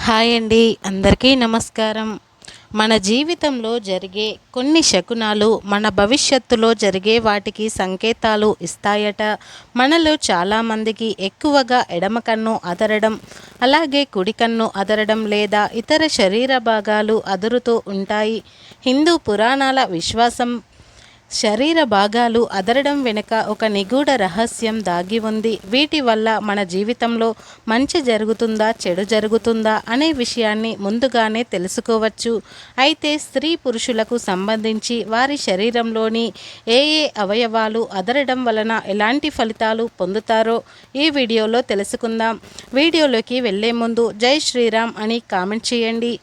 Hi అండి, అందరికీ నమస్కారం. మన జీవితంలో జరిగే కొన్ని శకునాలు మన భవిష్యత్తులో జరిగే వాటికి సంకేతాలు ఇస్తాయట. మనలో చాలామందికి ఎక్కువగా ఎడమ కన్ను అదరడం, అలాగే కుడి కన్ను అదరడం లేదా ఇతర శరీర భాగాలు అదురుతూ ఉంటాయి. హిందూ పురాణాల విశ్వాసం శరీర భాగాలు అదరడం వెనుక ఒక నిగూఢ రహస్యం దాగి ఉంది. వీటి వల్ల మన జీవితంలో మంచి జరుగుతుందా, చెడు జరుగుతుందా అనే విషయాన్ని ముందుగానే తెలుసుకోవచ్చు. అయితే స్త్రీ పురుషులకు సంబంధించి వారి శరీరంలోని ఏ ఏ అవయవాలు అదరడం వలన ఎలాంటి ఫలితాలు పొందుతారో ఈ వీడియోలో తెలుసుకుందాం. వీడియోలోకి వెళ్లే ముందు జై శ్రీరామ్ అని కామెంట్ చేయండి.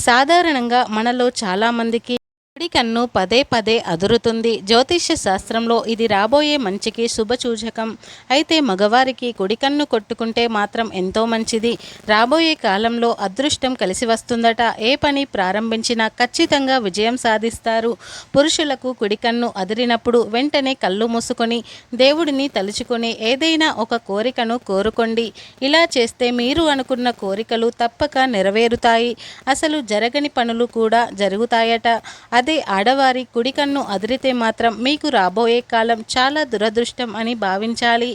సాధారణంగా మనలో చాలామందికి కుడి కన్ను పదే పదే అదురుతుంది. జ్యోతిష్య శాస్త్రంలో ఇది రాబోయే మంచికి శుభసూచకం. అయితే మగవారికి కుడి కన్ను కొట్టుకుంటే మాత్రం ఎంతో మంచిది. రాబోయే కాలంలో అదృష్టం కలిసి వస్తుందట. ఏ పని ప్రారంభించినా ఖచ్చితంగా విజయం సాధిస్తారు. పురుషులకు కుడి కన్ను అదిరినప్పుడు వెంటనే కళ్ళు మూసుకొని దేవుడిని తలుచుకొని ఏదైనా ఒక కోరికను కోరుకోండి. ఇలా చేస్తే మీరు అనుకున్న కోరికలు తప్పక నెరవేరుతాయి. అసలు జరగని పనులు కూడా జరుగుతాయట. అదే ఆడవారి కుడి కన్ను అదిరితే మాత్రం మీకు రాబోయే కాలం చాలా దురదృష్టం అని భావించాలి.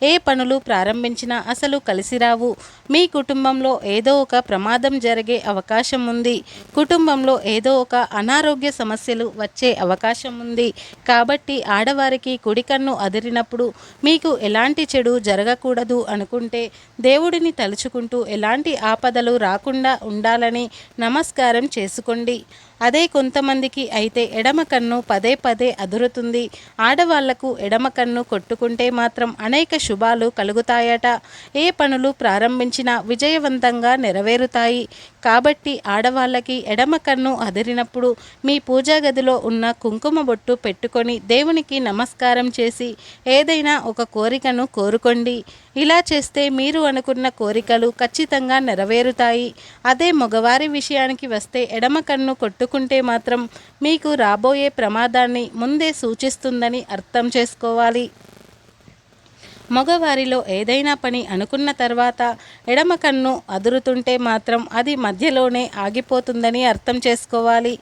ఏ పనులు ప్రారంభించినా అసలు కలిసి రావు. మీ కుటుంబంలో ఏదో ఒక ప్రమాదం జరిగే అవకాశం ఉంది. కుటుంబంలో ఏదో ఒక అనారోగ్య సమస్యలు వచ్చే అవకాశం ఉంది. కాబట్టి ఆడవారికి కుడి కన్ను అదిరినప్పుడు మీకు ఎలాంటి చెడు జరగకూడదు అనుకుంటే దేవుడిని తలుచుకుంటూ ఎలాంటి ఆపదలు రాకుండా ఉండాలని నమస్కారం చేసుకోండి. అదే కొంతమందికి అయితే ఎడమ కన్ను పదే పదే అదురుతుంది. ఆడవాళ్లకు ఎడమ కన్ను కొట్టుకుంటే మాత్రం అనేక శుభాలు కలుగుతాయట. ఏ పనులు ప్రారంభించినా విజయవంతంగా నెరవేరుతాయి. కాబట్టి ఆడవాళ్ళకి ఎడమ కన్ను అదిరినప్పుడు మీ పూజా గదిలో ఉన్న కుంకుమ బొట్టు పెట్టుకొని దేవునికి నమస్కారం చేసి ఏదైనా ఒక కోరికను కోరుకోండి. ఇలా చేస్తే మీరు అనుకున్న కోరికలు ఖచ్చితంగా నెరవేరుతాయి. అదే మగవారి విషయానికి వస్తే ఎడమ కన్ను కొట్టుకుంటే మాత్రం మీకు రాబోయే ప్రమాదాన్ని ముందే సూచిస్తుందని అర్థం చేసుకోవాలి. మగవారిలో ఏదైనా పని అనుకున్న తర్వాత ఎడమ కన్ను అదురుతుంటే మాత్రం అది మధ్యలోనే ఆగిపోతుందని అర్థం చేసుకోవాలి.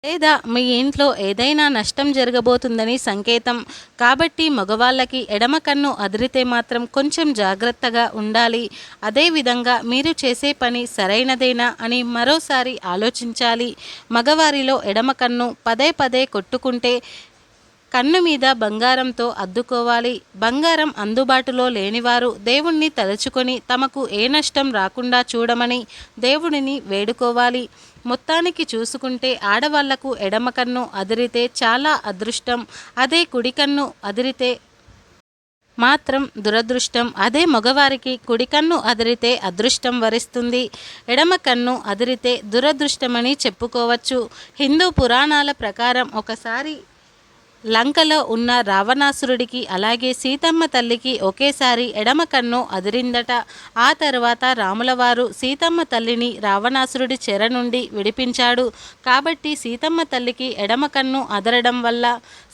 లేదా మీ ఇంట్లో ఏదైనా నష్టం జరగబోతుందని సంకేతం. కాబట్టి మగవాళ్ళకి ఎడమ కన్ను అదిరితే మాత్రం కొంచెం జాగ్రత్తగా ఉండాలి. అదేవిధంగా మీరు చేసే పని సరైనదేనా అని మరోసారి ఆలోచించాలి. మగవారిలో ఎడమ కన్ను పదే పదే కొట్టుకుంటే కన్ను మీద బంగారంతో అద్దుకోవాలి. బంగారం అందుబాటులో లేనివారు దేవుణ్ణి తలుచుకొని తమకు ఏ నష్టం రాకుండా చూడమని దేవుడిని వేడుకోవాలి. మొత్తానికి చూసుకుంటే ఆడవాళ్లకు ఎడమ కన్ను అదిరితే చాలా అదృష్టం. అదే కుడి కన్ను అదిరితే మాత్రం దురదృష్టం. అదే మగవారికి కుడి కన్ను అదిరితే అదృష్టం వరిస్తుంది. ఎడమ కన్ను అదిరితే దురదృష్టమని చెప్పుకోవచ్చు. హిందూ పురాణాల ప్రకారం ఒకసారి లంకలో ఉన్న రావణాసురుడికి అలాగే సీతమ్మ తల్లికి ఒకేసారి ఎడమ కన్ను అదిరిందట. ఆ తర్వాత రాములవారు సీతమ్మ తల్లిని రావణాసురుడి చెర నుండి విడిపించాడు. కాబట్టి సీతమ్మ తల్లికి ఎడమ కన్ను అదరడం వల్ల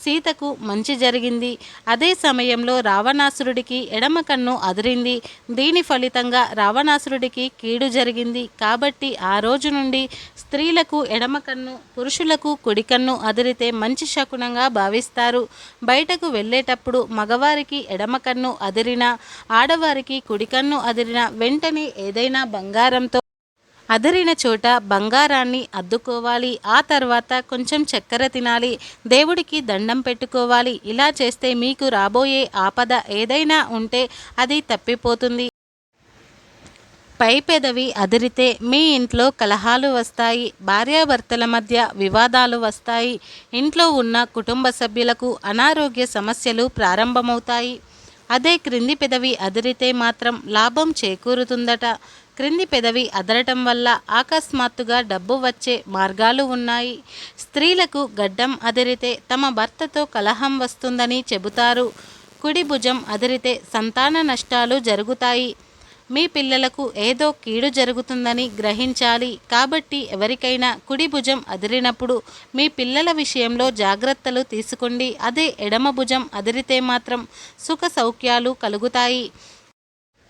సీతకు మంచి జరిగింది. అదే సమయంలో రావణాసురుడికి ఎడమ కన్ను అదిరింది. దీని ఫలితంగా రావణాసురుడికి కీడు జరిగింది. కాబట్టి ఆ రోజు నుండి స్త్రీలకు ఎడమ కన్ను, పురుషులకు కుడి కన్ను అదిరితే మంచి శకునంగా భావిస్తారు. బయటకు వెళ్ళేటప్పుడు మగవారికి ఎడమ కన్ను అదిరినా, ఆడవారికి కుడి కన్ను అదిరినా వెంటనే ఏదైనా బంగారంతో అదిరిన చోట బంగారాన్ని అద్దుకోవాలి. ఆ తర్వాత కొంచెం చక్కెర తినాలి. దేవుడికి దండం పెట్టుకోవాలి. ఇలా చేస్తే మీకు రాబోయే ఆపద ఏదైనా ఉంటే అది తప్పిపోతుంది. పై పెదవి అదిరితే మీ ఇంట్లో కలహాలు వస్తాయి. భార్యాభర్తల మధ్య వివాదాలు వస్తాయి. ఇంట్లో ఉన్న కుటుంబ సభ్యులకు అనారోగ్య సమస్యలు ప్రారంభమవుతాయి. అదే క్రింది పెదవి అదిరితే మాత్రం లాభం చేకూరుతుందట. క్రింది పెదవి అదరటం వల్ల అకస్మాత్తుగా డబ్బు వచ్చే మార్గాలు ఉన్నాయి. స్త్రీలకు గడ్డం అదిరితే తమ భర్తతో కలహం వస్తుందని చెబుతారు. కుడి భుజం అదిరితే సంతాన నష్టాలు జరుగుతాయి. మీ పిల్లలకు ఏదో కీడు జరుగుతుందని గ్రహించాలి. కాబట్టి ఎవరికైనా కుడి భుజం అదిరినప్పుడు మీ పిల్లల విషయంలో జాగ్రత్తలు తీసుకోండి. అదే ఎడమ భుజం అదిరితే మాత్రం సుఖ సౌఖ్యాలు కలుగుతాయి.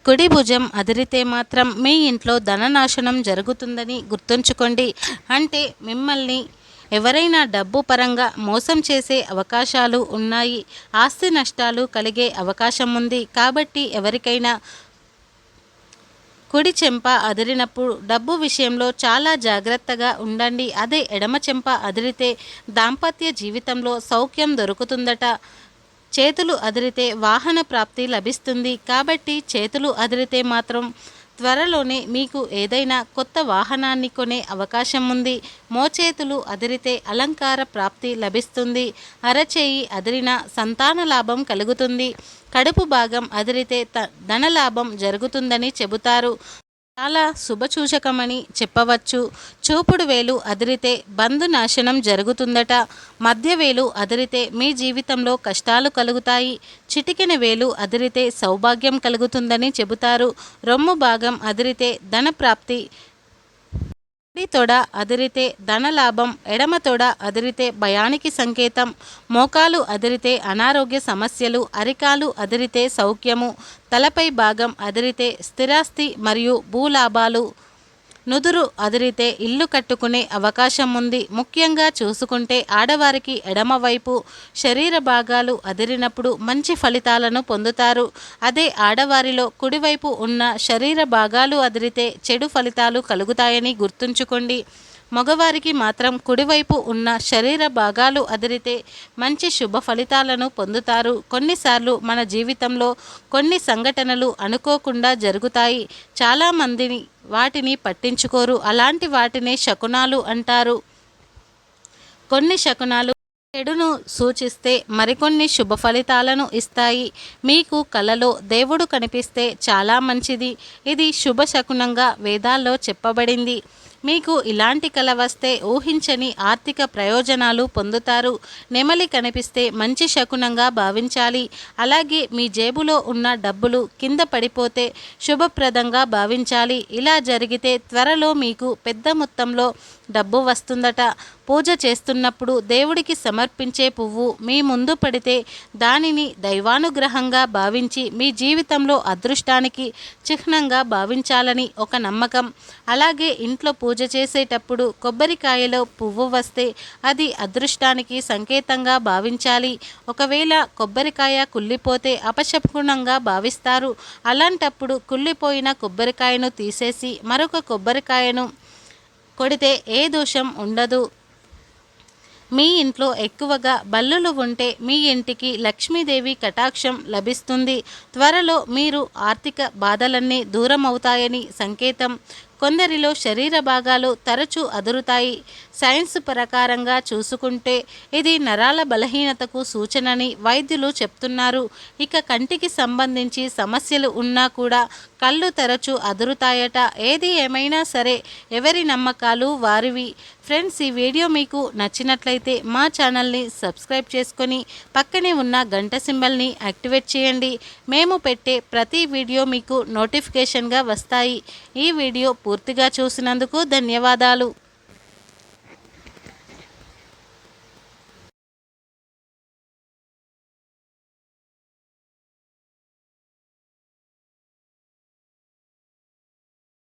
కుడి భుజం అదిరితే మాత్రం మీ ఇంట్లో ధననాశనం జరుగుతుందని గుర్తుంచుకోండి. అంటే మిమ్మల్ని ఎవరైనా డబ్బు పరంగా మోసం చేసే అవకాశాలు ఉన్నాయి. ఆస్తి నష్టాలు కలిగే అవకాశం ఉంది. కాబట్టి ఎవరికైనా కుడి చెంప అదిరినప్పుడు డబ్బు విషయంలో చాలా జాగ్రత్తగా ఉండండి. అదే ఎడమ చెంప అదిరితే దాంపత్య జీవితంలో సౌఖ్యం దొరుకుతుందట. చేతులు అదిరితే వాహన ప్రాప్తి లభిస్తుంది. కాబట్టి చేతులు అదిరితే మాత్రం త్వరలోనే మీకు ఏదైనా కొత్త వాహనాన్ని కొనే అవకాశం ఉంది. మోచేతులు అదిరితే అలంకార ప్రాప్తి లభిస్తుంది. అరచేయి అదిరిన సంతాన లాభం కలుగుతుంది. కడుపు భాగం అదిరితే ధనలాభం జరుగుతుందని చెబుతారు. చాలా శుభసూచకమని చెప్పవచ్చు. చూపుడు వేలు అదిరితే బంధు నాశనం జరుగుతుందట. మధ్య వేలు అదిరితే మీ జీవితంలో కష్టాలు కలుగుతాయి. చిటికెన వేలు అదిరితే సౌభాగ్యం కలుగుతుందని చెబుతారు. రొమ్ము భాగం అదిరితే ధన ప్రాప్తి. కుడి తొడ అదిరితే ధనలాభం. ఎడమ తొడ అదిరితే భయానికి సంకేతం. మోకాలు అదిరితే అనారోగ్య సమస్యలు. అరికాలు అదిరితే సౌఖ్యము. తలపై భాగం అదిరితే స్థిరాస్తి మరియు భూలాభాలు. నుదురు అదిరితే ఇల్లు కట్టుకునే అవకాశం ఉంది. ముఖ్యంగా చూసుకుంటే ఆడవారికి ఎడమవైపు శరీర భాగాలు అదిరినప్పుడు మంచి ఫలితాలను పొందుతారు. అదే ఆడవారిలో కుడివైపు ఉన్న శరీర భాగాలు అదిరితే చెడు ఫలితాలు కలుగుతాయని గుర్తుంచుకోండి. మగవారికి మాత్రం కుడివైపు ఉన్న శరీర భాగాలు అదిరితే మంచి శుభ ఫలితాలను పొందుతారు. కొన్నిసార్లు మన జీవితంలో కొన్ని సంఘటనలు అనుకోకుండా జరుగుతాయి. చాలామందిని వాటిని పట్టించుకోరు. అలాంటి వాటినే శకునాలు అంటారు. కొన్ని శకునాలు చెడును సూచిస్తే మరికొన్ని శుభ ఫలితాలను ఇస్తాయి. మీకు కలలో దేవుడు కనిపిస్తే చాలా మంచిది. ఇది శుభ శకునంగా వేదాల్లో చెప్పబడింది. మీకు ఇలాంటి కల వస్తే ఊహించని ఆర్థిక ప్రయోజనాలు పొందుతారు. నెమలి కనిపిస్తే మంచి శకునంగా భావించాలి. అలాగే మీ జేబులో ఉన్న డబ్బులు కింద పడిపోతే శుభప్రదంగా భావించాలి. ఇలా జరిగితే త్వరలో మీకు పెద్ద మొత్తంలో డబ్బు వస్తుందట. పూజ చేస్తున్నప్పుడు దేవుడికి సమర్పించే పువ్వు మీ ముందు పడితే దానిని దైవానుగ్రహంగా భావించి మీ జీవితంలో అదృష్టానికి చిహ్నంగా భావించాలని ఒక నమ్మకం. అలాగే ఇంట్లో పూజ చేసేటప్పుడు కొబ్బరికాయలో పువ్వు వస్తే అది అదృష్టానికి సంకేతంగా భావించాలి. ఒకవేళ కొబ్బరికాయ కుళ్ళిపోతే అపశకునంగా భావిస్తారు. అలాంటప్పుడు కుళ్ళిపోయిన కొబ్బరికాయను తీసేసి మరొక కొబ్బరికాయను కొడితే ఏ దోషం ఉండదు. మీ ఇంట్లో ఎక్కువగా బల్లులు ఉంటే మీ ఇంటికి లక్ష్మీదేవి కటాక్షం లభిస్తుంది. త్వరలో మీరు ఆర్థిక బాధలన్నీ దూరం అవుతాయని సంకేతం. కొందరిలో శరీర భాగాలు తరచూ అదురుతాయి. సైన్స్ ప్రకారంగా చూసుకుంటే ఇది నరాల బలహీనతకు సూచనని వైద్యులు చెప్తున్నారు. ఇక కంటికి సంబంధించి సమస్యలు ఉన్నా కూడా కళ్ళు తరచూ అదురుతాయట. ఏది ఏమైనా సరే ఎవరి నమ్మకాలు వారివి. ఫ్రెండ్స్, ఈ వీడియో మీకు నచ్చినట్లయితే మా ఛానల్ని సబ్స్క్రైబ్ చేసుకొని పక్కనే ఉన్న గంట సింబల్ని యాక్టివేట్ చేయండి. మేము పెట్టే ప్రతి వీడియో మీకు నోటిఫికేషన్గా వస్తాయి. ఈ వీడియో పూర్తిగా చూసినందుకు ధన్యవాదాలు.